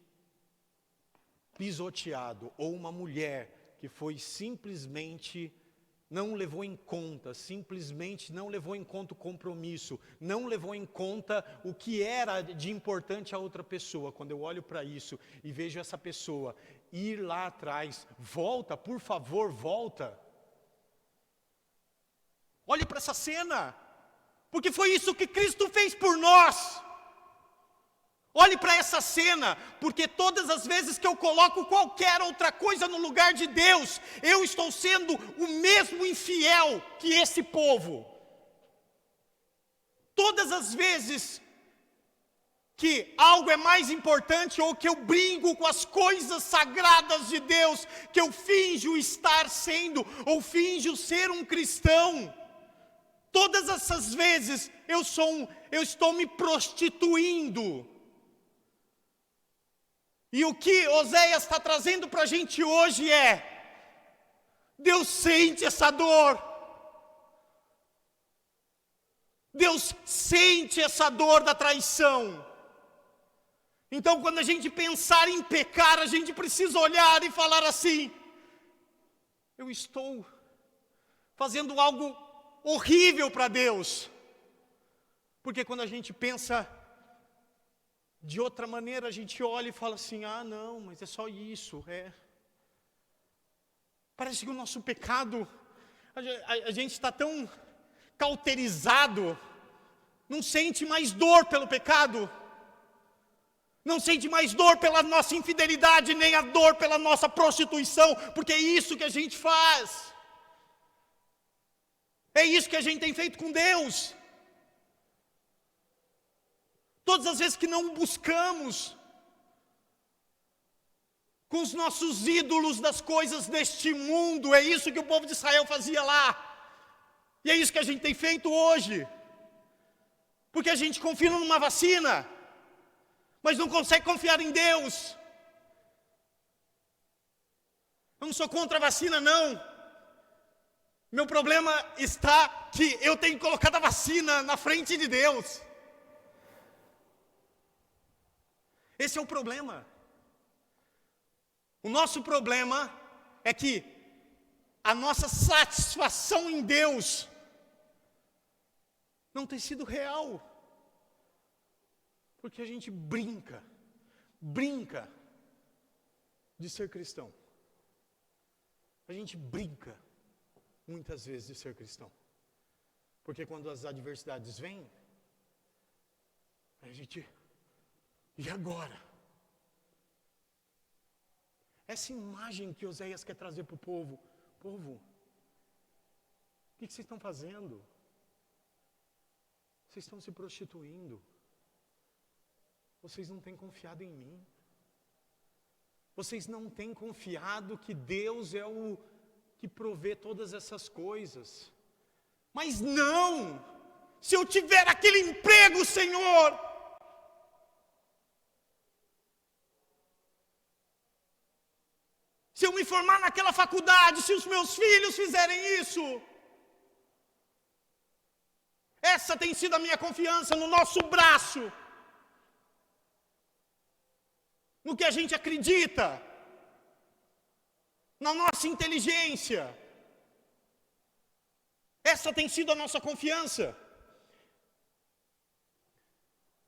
pisoteado, ou uma mulher que foi simplesmente não levou em conta, simplesmente não levou em conta o compromisso, não levou em conta o que era de importante a outra pessoa. Quando eu olho para isso e vejo essa pessoa ir lá atrás, volta, por favor, volta. Olhe para essa cena, porque foi isso que Cristo fez por nós. Olhe para essa cena, porque todas as vezes que eu coloco qualquer outra coisa no lugar de Deus, eu estou sendo o mesmo infiel que esse povo. Todas as vezes que algo é mais importante, ou que eu brinco com as coisas sagradas de Deus, que eu finjo estar sendo, ou finjo ser um cristão, todas essas vezes eu estou me prostituindo. E o que Oséias está trazendo para a gente hoje Deus sente essa dor. Deus sente essa dor da traição. Então, quando a gente pensar em pecar, a gente precisa olhar e falar assim: eu estou fazendo algo horrível para Deus. Porque quando a gente pensa de outra maneira, a gente olha e fala assim: ah, não, mas é só isso, Parece que o nosso pecado, a gente está tão cauterizado, não sente mais dor pelo pecado, não sente mais dor pela nossa infidelidade, nem a dor pela nossa prostituição, porque é isso que a gente faz, é isso que a gente tem feito com Deus. Todas as vezes que não buscamos com os nossos ídolos das coisas deste mundo, é isso que o povo de Israel fazia lá, e é isso que a gente tem feito hoje, porque a gente confia numa vacina, mas não consegue confiar em Deus. Eu não sou contra a vacina, não. Meu problema está que eu tenho colocado a vacina na frente de Deus. Esse é o problema. O nosso problema é que a nossa satisfação em Deus não tem sido real. Porque a gente brinca de ser cristão. A gente brinca muitas vezes de ser cristão. Porque quando as adversidades vêm, a gente... E agora? Essa imagem que Oséias quer trazer para o povo. Povo, o que vocês estão fazendo? Vocês estão se prostituindo. Vocês não têm confiado em mim. Vocês não têm confiado que Deus é o que provê todas essas coisas. Mas não! Se eu tiver aquele emprego, Senhor... Se eu me formar naquela faculdade, se os meus filhos fizerem isso. Essa tem sido a minha confiança no nosso braço. No que a gente acredita. Na nossa inteligência. Essa tem sido a nossa confiança.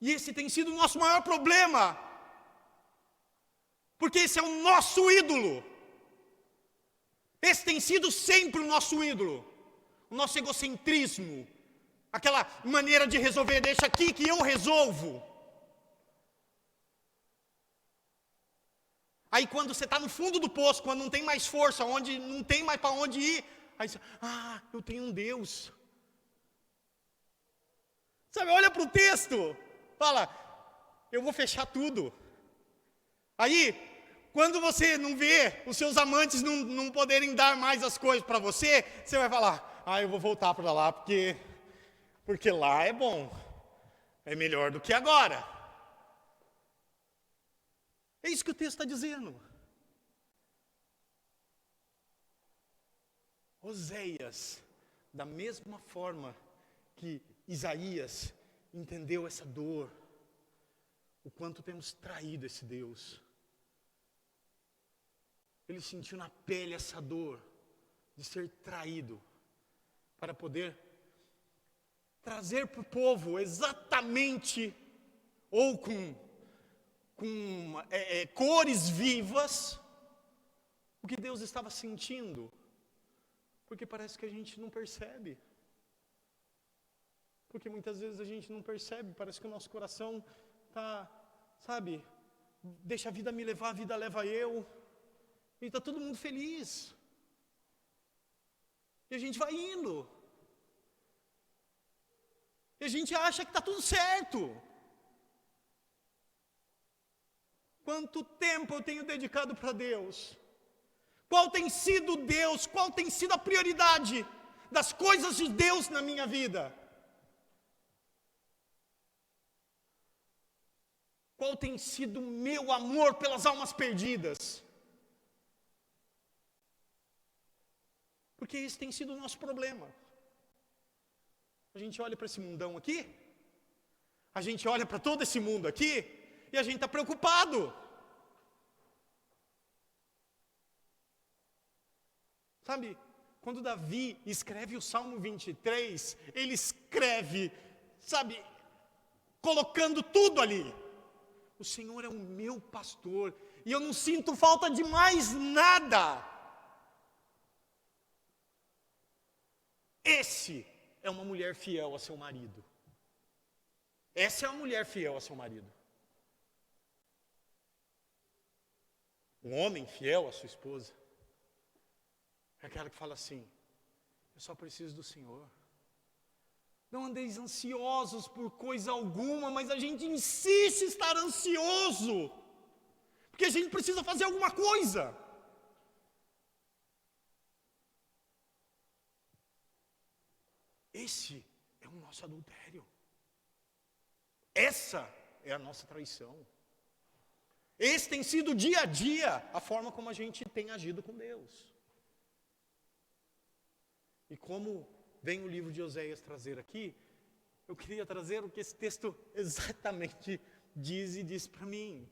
E esse tem sido o nosso maior problema. Porque esse é o nosso ídolo. Esse tem sido sempre o nosso ídolo, o nosso egocentrismo, aquela maneira de resolver, deixa aqui que eu resolvo. Aí quando você está no fundo do poço, quando não tem mais força, onde não tem mais para onde ir, aí você, eu tenho um Deus. Sabe, olha para o texto, fala, eu vou fechar tudo. Aí, quando você não vê os seus amantes não poderem dar mais as coisas para você, você vai falar, eu vou voltar para lá, porque lá é bom, é melhor do que agora. É isso que o texto está dizendo. Oséias, da mesma forma que Isaías entendeu essa dor, o quanto temos traído esse Deus. Ele sentiu na pele essa dor de ser traído, para poder trazer para o povo exatamente, ou com cores vivas, o que Deus estava sentindo, porque parece que a gente não percebe, porque muitas vezes a gente não percebe, parece que o nosso coração está, sabe, deixa a vida me levar, a vida leva eu, e está todo mundo feliz, e a gente vai indo, e a gente acha que está tudo certo. Quanto tempo eu tenho dedicado para Deus? Qual tem sido Deus? Qual tem sido a prioridade das coisas de Deus na minha vida? Qual tem sido o meu amor pelas almas perdidas? Porque esse tem sido o nosso problema. A gente olha para esse mundão aqui, a gente olha para todo esse mundo aqui, e a gente está preocupado. Sabe, quando Davi escreve o Salmo 23, ele escreve, sabe, colocando tudo ali. O Senhor é o meu pastor, e eu não sinto falta de mais nada. Esse é uma mulher fiel a seu marido. Essa é uma mulher fiel a seu marido. Um homem fiel à sua esposa é aquela que fala assim, eu só preciso do Senhor. Não andeis ansiosos por coisa alguma, mas a gente insiste em estar ansioso, porque a gente precisa fazer alguma coisa. Esse é o nosso adultério. Essa é a nossa traição. Esse tem sido dia a dia a forma como a gente tem agido com Deus. E como vem o livro de Oséias trazer aqui, eu queria trazer o que esse texto exatamente diz para mim.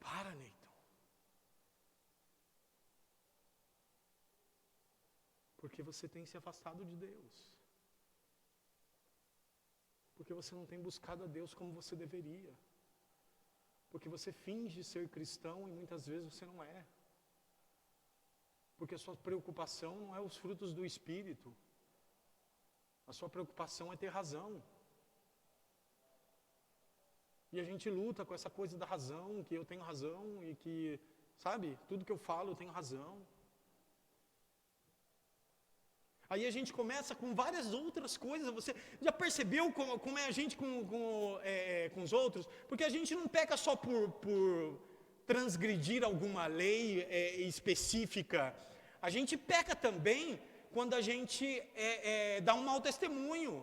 Para, Neyton. Porque você tem se afastado de Deus. Porque você não tem buscado a Deus como você deveria. Porque você finge ser cristão e muitas vezes você não é. Porque a sua preocupação não é os frutos do Espírito. A sua preocupação é ter razão. E a gente luta com essa coisa da razão, que eu tenho razão e que, sabe, tudo que eu falo eu tenho razão. Aí a gente começa com várias outras coisas. Você já percebeu como é a gente com os outros? Porque a gente não peca só por transgredir alguma lei específica. A gente peca também quando a gente dá um mau testemunho.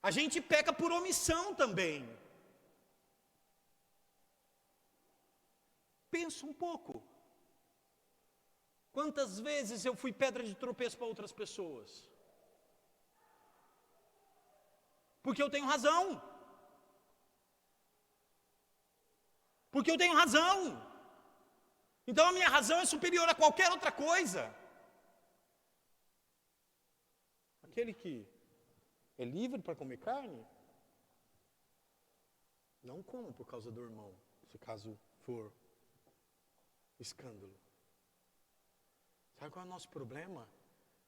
A gente peca por omissão também. Pensa um pouco. Quantas vezes eu fui pedra de tropeço para outras pessoas? Porque eu tenho razão. Porque eu tenho razão. Então a minha razão é superior a qualquer outra coisa. Aquele que é livre para comer carne, não coma por causa do irmão, se caso for. escândalo. Sabe qual é o nosso problema?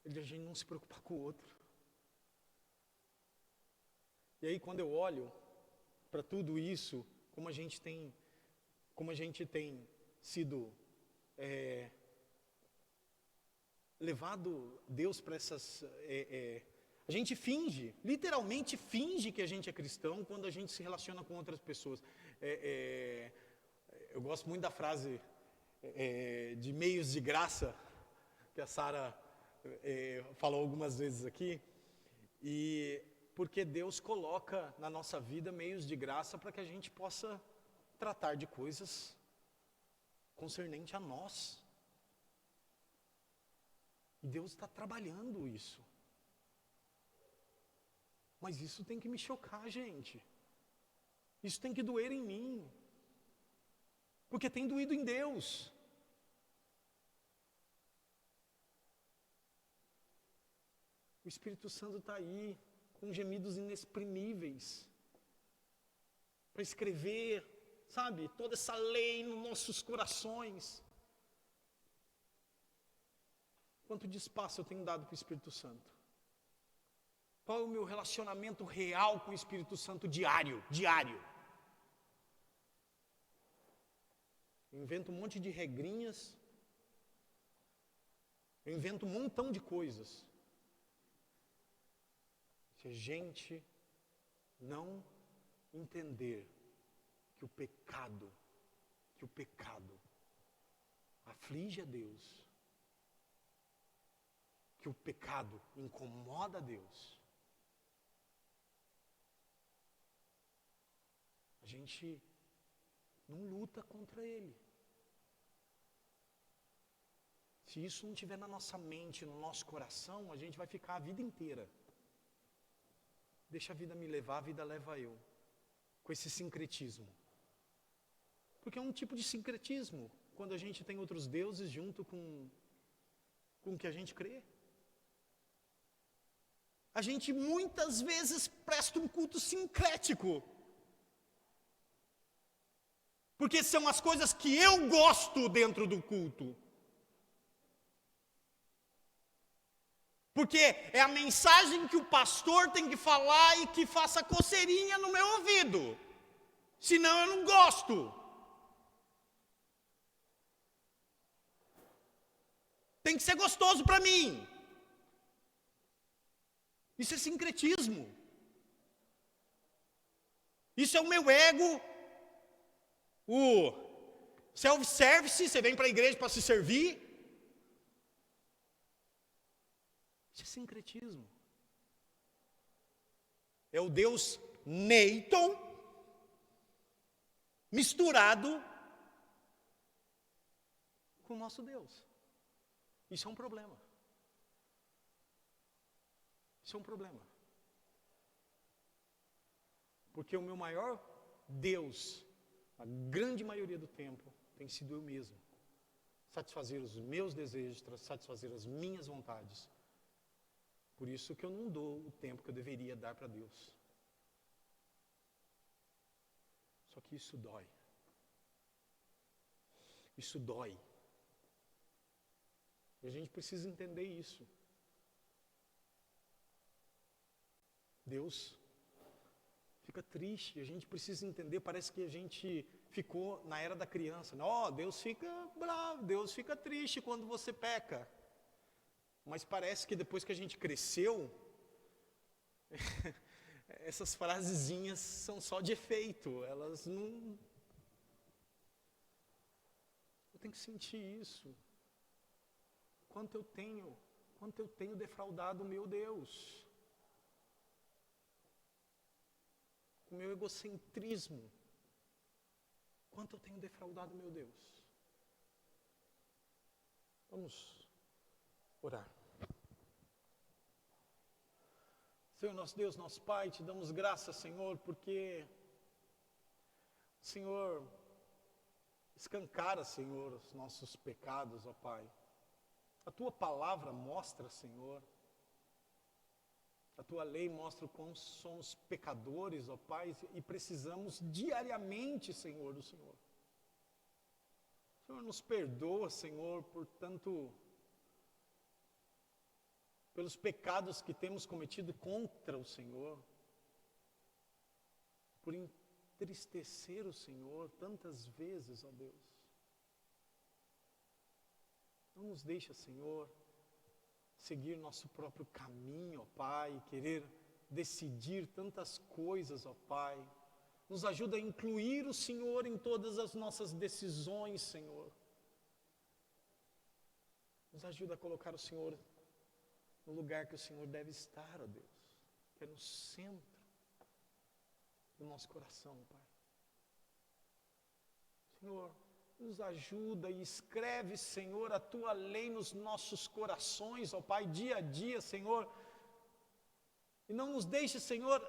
É de a gente não se preocupar com o outro. E aí quando eu olho para tudo isso, como a gente tem sido levado Deus para essas... a gente finge, literalmente finge que a gente é cristão quando a gente se relaciona com outras pessoas. Eu gosto muito da frase de meios de graça, que a Sara falou algumas vezes aqui, e porque Deus coloca na nossa vida meios de graça para que a gente possa tratar de coisas concernente a nós. E Deus está trabalhando isso. Mas isso tem que me chocar, gente. Isso tem que doer em mim. Porque tem doído em Deus. O Espírito Santo está aí, com gemidos inexprimíveis, para escrever, sabe, toda essa lei nos nossos corações. Quanto de espaço eu tenho dado para o Espírito Santo? Qual é o meu relacionamento real com o Espírito Santo diário? Eu invento um monte de regrinhas, eu invento um montão de coisas. Se a gente não entender que o pecado aflige a Deus, que o pecado incomoda a Deus, a gente não luta contra ele. Se isso não estiver na nossa mente, no nosso coração, a gente vai ficar a vida inteira. Deixa a vida me levar, a vida leva eu. Com esse sincretismo. Porque é um tipo de sincretismo, quando a gente tem outros deuses junto com o que a gente crê. A gente muitas vezes presta um culto sincrético. Porque são as coisas que eu gosto dentro do culto. Porque é a mensagem que o pastor tem que falar e que faça coceirinha no meu ouvido. Senão eu não gosto. Tem que ser gostoso para mim. Isso é sincretismo. Isso é o meu ego. O self-service, você vem para a igreja para se servir. Isso é sincretismo. É o Deus Neyton misturado com o nosso Deus. Isso é um problema. Isso é um problema. Porque o meu maior Deus, a grande maioria do tempo, tem sido eu mesmo. Satisfazer os meus desejos, satisfazer as minhas vontades. Por isso que eu não dou o tempo que eu deveria dar para Deus. Só que isso dói. Isso dói. E a gente precisa entender isso. Deus fica triste, a gente precisa entender, parece que a gente ficou na era da criança. Deus fica bravo, Deus fica triste quando você peca. Mas parece que depois que a gente cresceu, essas frasezinhas são só de efeito, elas não... Eu tenho que sentir isso. Quanto eu tenho defraudado o meu Deus. O meu egocentrismo. Quanto eu tenho defraudado o meu Deus. Vamos orar. Senhor, nosso Deus, nosso Pai, te damos graças, Senhor, porque o Senhor escancara, Senhor, os nossos pecados, ó Pai. A Tua palavra mostra, Senhor, a Tua lei mostra o quão somos pecadores, ó Pai, e precisamos diariamente, Senhor, do Senhor. Senhor, nos perdoa, Senhor, pelos pecados que temos cometido contra o Senhor, por entristecer o Senhor tantas vezes, ó Deus. Não nos deixa, Senhor, seguir nosso próprio caminho, ó Pai, querer decidir tantas coisas, ó Pai. Nos ajuda a incluir o Senhor em todas as nossas decisões, Senhor. Nos ajuda a colocar o Senhor no lugar que o Senhor deve estar, ó Deus, que é no centro do nosso coração, Pai. Senhor, nos ajuda e escreve, Senhor, a Tua lei nos nossos corações, ó Pai, dia a dia, Senhor. E não nos deixe, Senhor,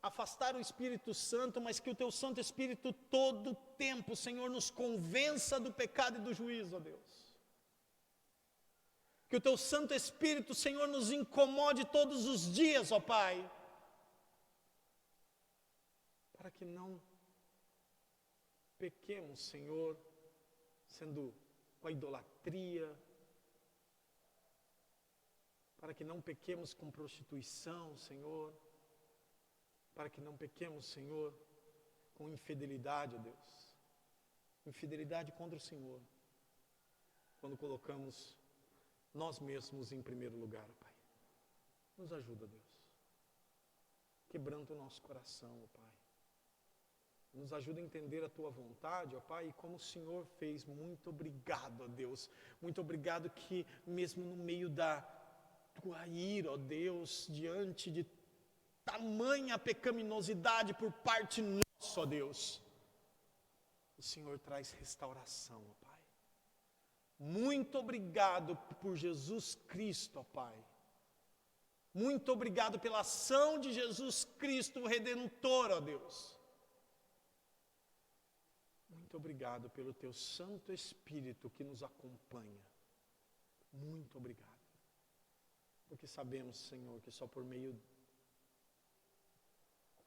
afastar o Espírito Santo, mas que o Teu Santo Espírito todo o tempo, Senhor, nos convença do pecado e do juízo, ó Deus. Que o Teu Santo Espírito, Senhor, nos incomode todos os dias, ó Pai, para que não pequemos, Senhor, sendo com a idolatria, para que não pequemos com prostituição, Senhor, para que não pequemos, Senhor, com infidelidade, ó Deus, infidelidade contra o Senhor, quando colocamos nós mesmos em primeiro lugar, ó Pai. Nos ajuda, Deus. Quebranta o nosso coração, ó Pai. Nos ajuda a entender a Tua vontade, ó Pai, e como o Senhor fez. Muito obrigado, ó Deus. Muito obrigado que mesmo no meio da Tua ira, ó Deus, diante de tamanha pecaminosidade por parte nossa, ó Deus, o Senhor traz restauração, ó Pai. Muito obrigado por Jesus Cristo, ó Pai. Muito obrigado pela ação de Jesus Cristo, o Redentor, ó Deus. Muito obrigado pelo Teu Santo Espírito que nos acompanha. Muito obrigado. Porque sabemos, Senhor, que só por meio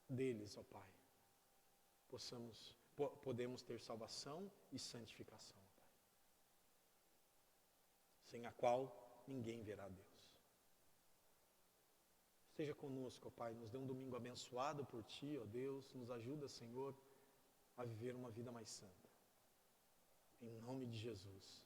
deles, ó Pai, podemos ter salvação e santificação, ó Pai, sem a qual ninguém verá Deus. Esteja conosco, ó Pai, nos dê um domingo abençoado por Ti, ó Deus, nos ajuda, Senhor, a viver uma vida mais santa. Em nome de Jesus.